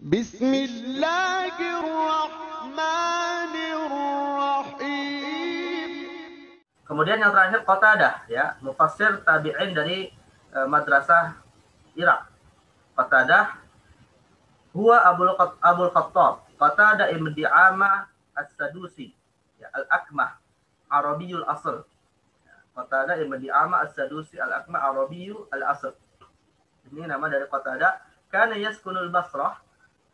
Bismillahirrahmanirrahim. Kemudian yang terakhir Qatadah, ya, mufassir tabi'in dari madrasah Irak. Qatadah huwa Abul Khattab Qatadah ibn Di'amah As-Sadusi, ya, Al-Akmah Arabiyul Asl. Qatadah ibn Di'amah As-Sadusi Al-Akmah Arabiyul Asl. Ini nama dari Qatadah. Kana yaskunul Basrah.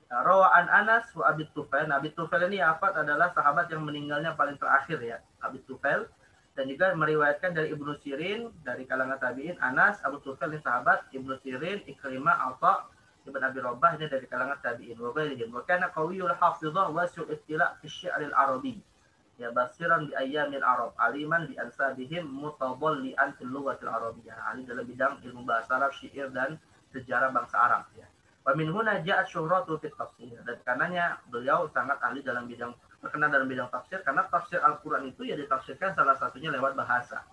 Rawa'an Anas wa Abi Tufail. Abi Tufail ini adalah sahabat yang meninggalnya paling terakhir, ya, Abi Tufail. Dan juga meriwayatkan dari Ibnu Sirin, dari kalangan tabi'in, Anas, Abu Tufail ini sahabat, Ibnu Sirin, Ikrimah, Atha, Ibn Abi Rabah ini dari kalangan tabi'in. Wa ghairihim. Wa kana qawiyul hafizah wasi'ul ittila' fi syi'ril arabi. Ya, basiran bi ayyamil arab, aliman bi ansabihim, mutadallian fil lughatil arabiyyah. Ali dalam bidang ilmu bahasa Arab, syair dan sejarah bangsa Arab, ya. Wa min huna ja'at syuhratu fi tafsir. Dan karenanya beliau sangat ahli dalam bidang, terkenal dalam bidang tafsir, karena tafsir Al-Qur'an itu ya ditafsirkan salah satunya lewat bahasa.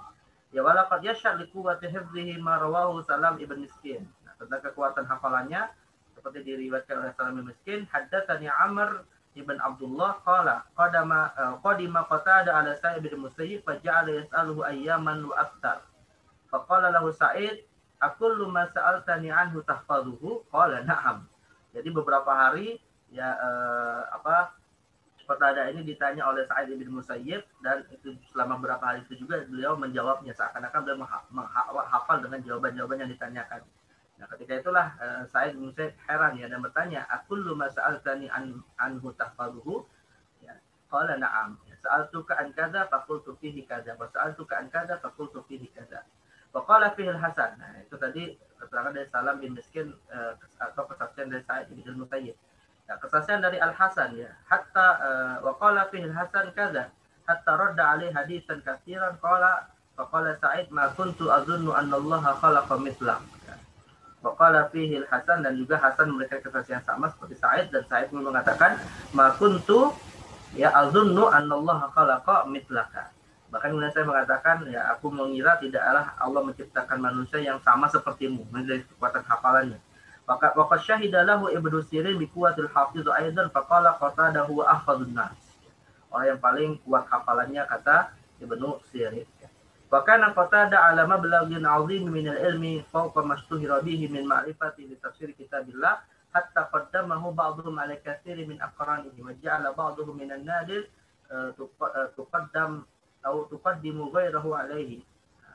Ya, walaqad yashhad li quwwati hifdhihi ma rawahu Salam ibn Miskin. Nah, tentang kekuatan hafalannya seperti diriwayatkan oleh Salam ibn Miskin, haddatsani Amr ibn Abdullah qala qadima Qatadah ala Sa'id bin Musayyib fa ja'ala yas'aluhu ayyaman wa akthar. Fa qala lahu Sa'id, "Akullu ma sa'altani anhu tahfazuhu?" Qala na'am. Jadi beberapa hari, ya, Qatadah ini ditanya oleh Sa'id bin Musayyib, dan itu selama beberapa hari itu juga beliau menjawabnya, seakan-akan beliau menghafal dengan jawaban-jawaban yang ditanyakan. Nah, ketika itulah Sa'id bin Musayyib heran, ya, dan bertanya, "Akullu ma sa'altani anhu tahfazuhu?" Ya, qala na'am. Ya, sa'altuka an kadza faqultu fihi kadza, wa sa'altuka an kadza faqultu fihi kadza. Waqala fihi al-Hasan. Nah, itu tadi keterangan dari Salam bin Miskin, atau kesaksian dari Sa'id bin Musayyib. Nah, kesaksian dari Al-Hasan, ya, hatta waqala fihi al-Hasan kadza hatta radda alaihi hadisan katsiran qala faqala Sa'id ma kuntu azunnu anna Allah khalaqa mithlah. Waqala fihi al-Hasan, dan juga Hasan memberikan kesaksian sama seperti Sa'id, dan Sa'id mengatakan ma kuntu, ya, azunnu anna Allah khalaqa mithlaka. Bahkan kemudian saya mengatakan, ya, aku mengira tidaklah Allah menciptakan manusia yang sama sepertimu, menjadi kekuatan hafalannya. Waqad syahida lahu Ibnu Sirin bi quwwatil hafiz aidan faqala Qatadah huwa ahfadzun nas. Orang yang paling kuat hafalannya, kata Ibnu Sirin. Wa kana Qatadah ala mablaghin 'azim min al-ilmi fawqa mashtuhira bihi min ma'rifati li tafsir kitabillah, hatta qaddamahu ba'dhum 'ala katsirin min aqranihi wa ja'ala ba'dhum min an-nadir tuqaddam atau tuqaddimu ghairahu alaihi.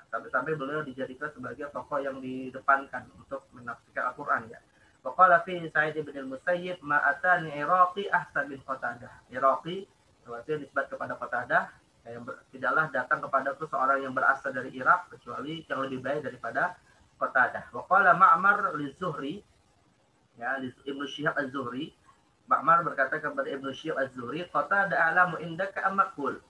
Sampai-sampai beliau dijadikan sebagai tokoh yang didepankan untuk menafsirkan Al-Qur'an, ya. Wa qala fi Sa'id bin al-Musayyib ma atani Iraqi ahsan min Qatadah. Iraqi artinya nisbat kepada Qatadah, yang tidaklah datang kepadaku seorang yang berasal dari Irak kecuali yang lebih baik daripada Qatadah. Wa qala Ma'mar liz-Zuhri, ya, Ibnu Syihab az-Zuhri. Ma'mar berkata kepada Ibnu Syihab az-Zuhri, Qatadah a'lamu indaka am maqbul.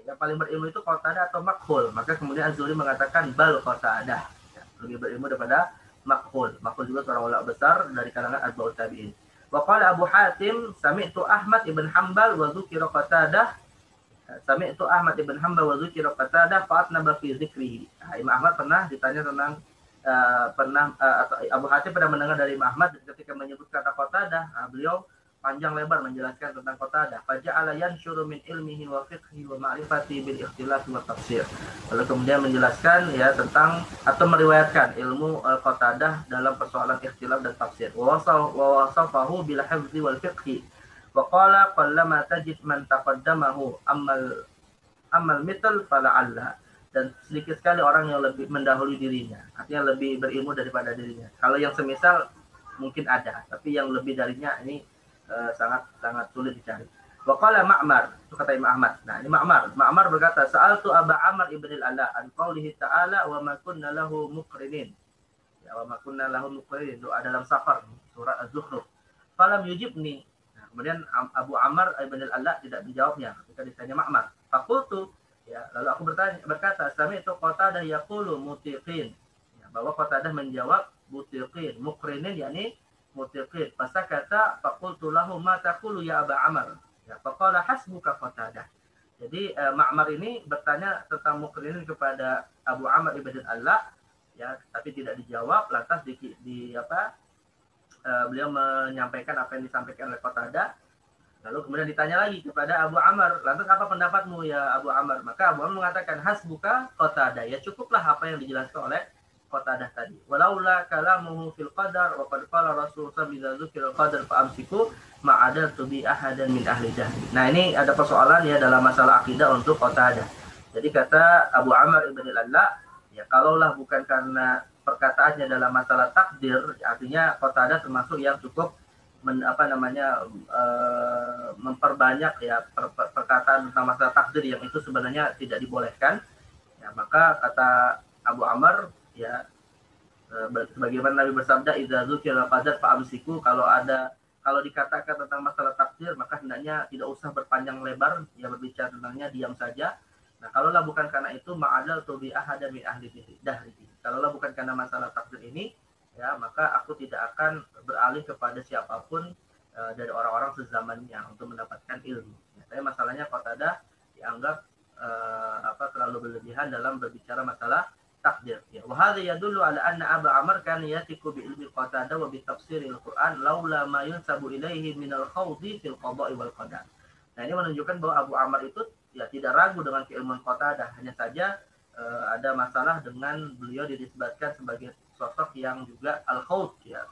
Yang paling berilmu itu Qatadah atau Makhul? Maka kemudian Az-Zuhri mengatakan bal Qatadah, ya, lebih berilmu daripada Makhul. Makhul juga seorang ulama besar dari kalangan atba'ut tabi'in. Wa qala Abu Hatim sami'tu Ahmad ibn Hanbal wa dzukira Qatadah. Sami'tu Ahmad ibn Hanbal wa dzukira Qatadah fa'atnaba fi dzikrihi. Imam Ahmad pernah ditanya tentang atau Abu Hatim pernah mendengar dari Imam Ahmad ketika menyebut kata Qatadah, beliau panjang lebar menjelaskan tentang Qatadah. Faja'ala yanshuru min ilmihi wa fiqhi wa ma'rifati bil ikhtilaf wa tafsir. Lalu kemudian menjelaskan, ya, tentang atau meriwayatkan ilmu Qatadah dalam persoalan ikhtilaf dan tafsir. Wa wasafahu bil hifzi wal fiqhi. Wa qala qallama tajid man taqaddamahu amal mithl fala'alla. Dan sedikit sekali orang yang lebih mendahului dirinya, artinya lebih berilmu daripada dirinya. Kalau yang semisal mungkin ada, tapi yang lebih darinya ini sangat sulit dicari. Wa qala Ma'mar, itu kata Imam Ahmad. Nah, ini Ma'mar berkata, sa'altu Aba Amr ibn al-Ala an qaulihi ta'ala wa ma kunna lahu muqrinin. Ya, wa ma kunna lahu muqrinin, doa dalam safar, surat Az-Zukhruf. Falam yujibni. Nah, kemudian Abu Amr ibn al-Ala tidak menjawabnya ketika ditanya Ma'mar. Faqultu, ya, lalu aku berkata, sami'tu Qatadah yaqulu mutiqin. Ya, bahwa Qatadah menjawab mutiqin, muqrinin yakni mutiqin. Fasakata faqultu lahu ma taqulu ya Aba Amr. Ya, faqala hasbuka Qatadah. Jadi Ma'mar ini bertanya tentang muqrinin kepada Abu Amr ibn al-Ala, ya, tapi tidak dijawab. Lantas beliau menyampaikan apa yang disampaikan oleh Qatadah. Lalu kemudian ditanya lagi kepada Abu Amr, lantas apa pendapatmu ya Abu Amr? Maka Abu Amr mengatakan, hasbuka Qatadah, ya cukuplah apa yang dijelaskan oleh Qatadah tadi. Walaula kalamuhu fil qadar wa qad qala Rasulullah idza dzukira qadar fa amsiku ma'adatu bi ahadan min ahli jahli. Nah, ini ada persoalan ya dalam masalah akidah untuk Qatadah. Jadi kata Abu Amr ibn al-Alla, ya kalaulah bukan karena perkataannya dalam masalah takdir, artinya Qatadah termasuk yang cukup memperbanyak ya perkataan tentang masalah takdir yang itu sebenarnya tidak dibolehkan. Ya, maka kata Abu Amr, ya sebagaimana Nabi bersabda, idza dzukira qadar fa amsiku, kalau dikatakan tentang masalah takdir maka hendaknya tidak usah berpanjang lebar, ya berbicara tentangnya diam saja. Nah, kalaulah bukan karena itu, ma'adal tu bi ahada min ahli dahri. Kalaulah bukan karena masalah takdir ini, ya maka aku tidak akan beralih kepada siapapun dari orang-orang sezamannya untuk mendapatkan ilmu. Ya, tapi masalahnya Qatadah dianggap terlalu berlebihan dalam berbicara masalah takdir. Ya, wa hadza yadullu ala anna Abu Amr kana yatiqu bi ilmi Qatadah wa bi tafsiril Qur'an laula ma yunsabu ilaihi min al-khawdi fil qada'i wal qadar. Nah, ini menunjukkan bahwa Abu Amr itu ya tidak ragu dengan keilmuan Qatadah, hanya saja ada masalah dengan beliau dinisbatkan sebagai sosok yang juga al-khawd, ya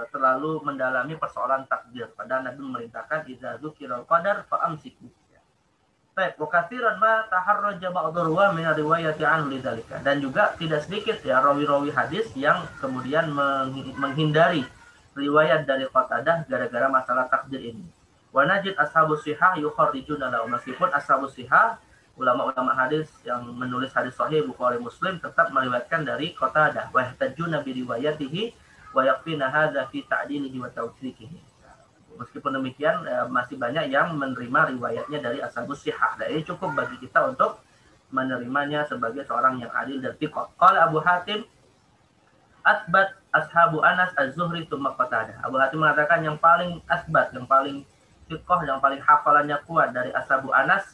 terlalu mendalami persoalan takdir. Padahal Nabi memerintahkan idza dzukira qadar fa amsiku. Baik, wa katsiran ma taharraja ba'dhu ruwa min riwayati an lidzalika. Dan juga tidak sedikit ya rawi-rawi hadis yang kemudian menghindari riwayat dari Qatadah gara-gara masalah takdir ini. Wa najid ashabus sihah yukharrijuna lahu, meskipun ashabus sihah ulama-ulama hadis yang menulis hadis sahih Bukhari Muslim tetap meriwayatkan dari Qatadah, wa yahtajuna bi riwayatihi wa yaqfina hadza fi ta'dilihi wa tawfiqihi. Meskipun demikian masih banyak yang menerima riwayatnya dari ashabus sihah. Dan ini cukup bagi kita untuk menerimanya sebagai seorang yang adil dan thiqah. Qala Abu Hatim, asbat ashabu Anas az-Zuhri tsumma Qatadah. Abu Hatim mengatakan yang paling asbat, yang paling thiqah, yang paling hafalannya kuat dari ashabu Anas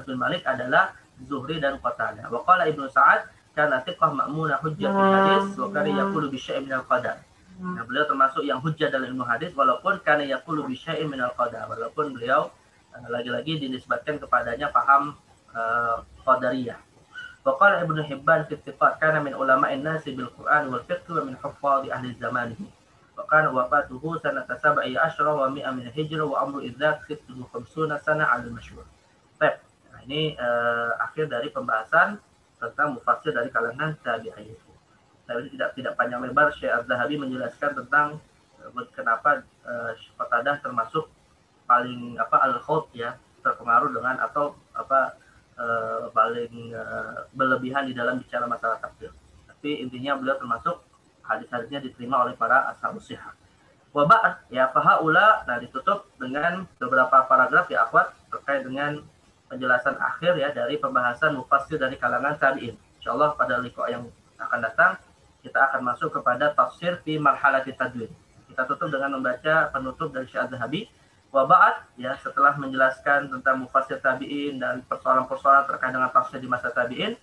bin Malik adalah Zuhri dan Qatadah. Wa qala Ibnu Sa'ad kana thiqah ma'muna hujjah fil hadis wa kana yaqulu bi syai'in minal qadar. Nah, beliau termasuk yang hujjah dalam ilmu hadis walaupun kana yaqulu bi syai'in minal qadar, walaupun beliau lagi-lagi dinisbatkan kepadanya paham qadariyah. Wa qala Ibnu Hibban fi thiqat kana min ulama'in nasi bil Qur'an wal fiqh wa min huffaz ahli zamanihi. Wa kana wafatuhu sanata 17 wa 100 min hijrah wa amru idzak 56 sana al masyhur. Baik. Nah, ini akhir dari pembahasan tentang mufassir dari kalangan tabi'in. Tapi tidak panjang lebar, Syekh Az-Zahabi menjelaskan tentang kenapa Qatadah termasuk paling al-khawd ya, terpengaruh dengan atau paling berlebihan di dalam bicara masalah takdir. Tapi intinya beliau termasuk hadis-hadisnya diterima oleh para ashabus sihah. Wa ba'd ya fahaula, nah ditutup dengan beberapa paragraf ya akhwat terkait dengan penjelasan akhir ya dari pembahasan mufassir dari kalangan tabi'in. Insyaallah pada liqa yang akan datang kita akan masuk kepada tafsir fi marhalati tadwin. Kita tutup dengan membaca penutup dari Syekh Az-Zahabi. Wa ba'd ya, setelah menjelaskan tentang mufassir tabi'in dan persoalan-persoalan terkait dengan tafsir di masa tabi'in,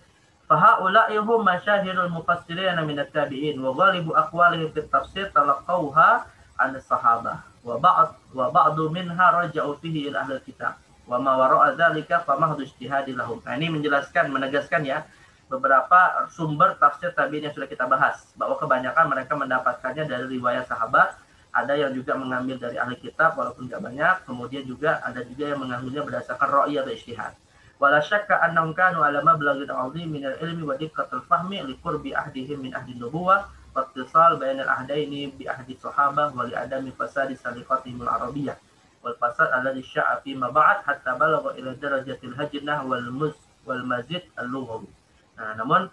fa haula'i hum masyahirul mufassirin min at-tabi'in wa ghalibu aqwalihim fi tafsir talaqawha an as-sahabah wa ba'du minha raja'u fihi ila ahli kitab wa ma wara'a dzalika fa mahdhu ijtihadi lahum. Nah, ini menjelaskan, menegaskan ya beberapa sumber tafsir tabi'in yang sudah kita bahas, bahwa kebanyakan mereka mendapatkannya dari riwayat sahabat, ada yang juga mengambil dari ahli kitab walaupun tidak banyak, kemudian juga ada juga yang mengambilnya berdasarkan ra'yi atau ijtihad. Wala syakka annahum kanu ala mablaghin 'azim min al-ilmi wa diqqatil fahmi li qurbi ahdihim min ahdi nubuwah wa ittisal bainal ahdaini bi ahdi sahabah wa li adami fasadi saliqatihim al-arabiyyah wal fasad alladhi sya'a fi ma ba'd hatta balagha ila darajatil hajnah wal mazid al-lughawi. Nah, namun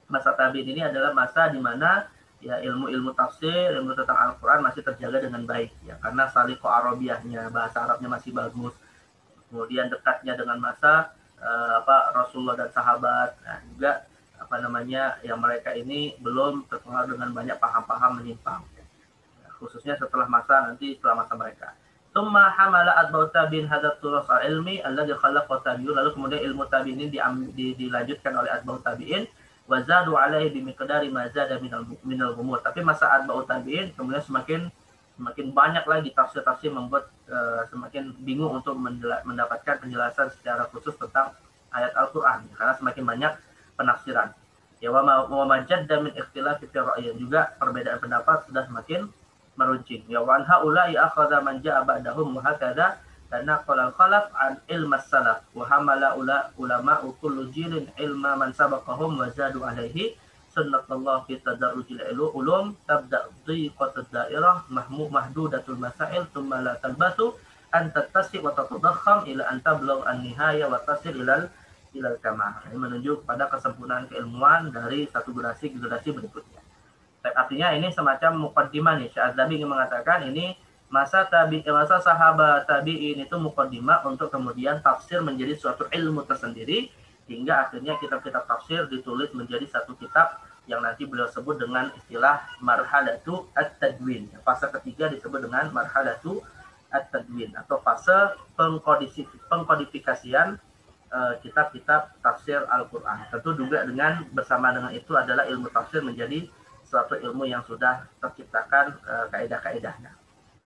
masa tabi'in ini adalah masa di mana ya ilmu-ilmu tafsir, ilmu tentang Al-Qur'an masih terjaga dengan baik ya, karena saliqah Arabiyahnya, bahasa Arabnya masih bagus. Kemudian dekatnya dengan masa Rasulullah dan sahabat. Nah, juga yang mereka ini belum terpengaruh dengan banyak paham-paham menyimpang. Ya, khususnya setelah masa mereka. Tsumma hamala atba'ut tabi'in hadzal turas al-ilmi alladzi khalaqa tabi'un. Lalu kemudian ilmu tabi'in ini dilanjutkan oleh atba'ut tabi'in Wazadu alaihi bimiqdari ma zada minal umur. Tapi masa atba'ut tabi'in kemudian semakin banyak lagi tafsir-tafsir membuat semakin bingung untuk mendapatkan penjelasan secara khusus tentang ayat Al-Qur'an karena semakin banyak penafsiran. Ya wa majadda min ikhtilafi fi ra'yin, juga perbedaan pendapat sudah semakin meruncing. Ya wa an haula'i akhadha man ja'a ba'dahum wa hakadha karena qala al-khalaf an ilm as-salaf wa hamala ulama kullu jilin ilma man sabaqahum wa zadu alaihi sunnatullah fi tadarrujil ulum tabda dhiqatud dairah mahdudatul masail thumma la talbatu an tattasi wa tatadakham ila an tablugh an-nihaya wa tasil ilal kamal. Ini menunjuk pada kesempurnaan keilmuan dari satu generasi ke generasi berikutnya. Artinya ini semacam muqaddimah nih. Syadzali ingin mengatakan ini masa sahabat tabi'in itu muqaddimah untuk kemudian tafsir menjadi suatu ilmu tersendiri hingga akhirnya kitab-kitab tafsir ditulis menjadi satu kitab yang nanti beliau sebut dengan istilah marhalatu at-tadwin. Fase ketiga disebut dengan marhalatu at-tadwin atau fase pengkodifikasian kitab-kitab tafsir Al-Qur'an. Tentu juga bersama dengan itu adalah ilmu tafsir menjadi suatu ilmu yang sudah terciptakan kaidah-kaidahnya.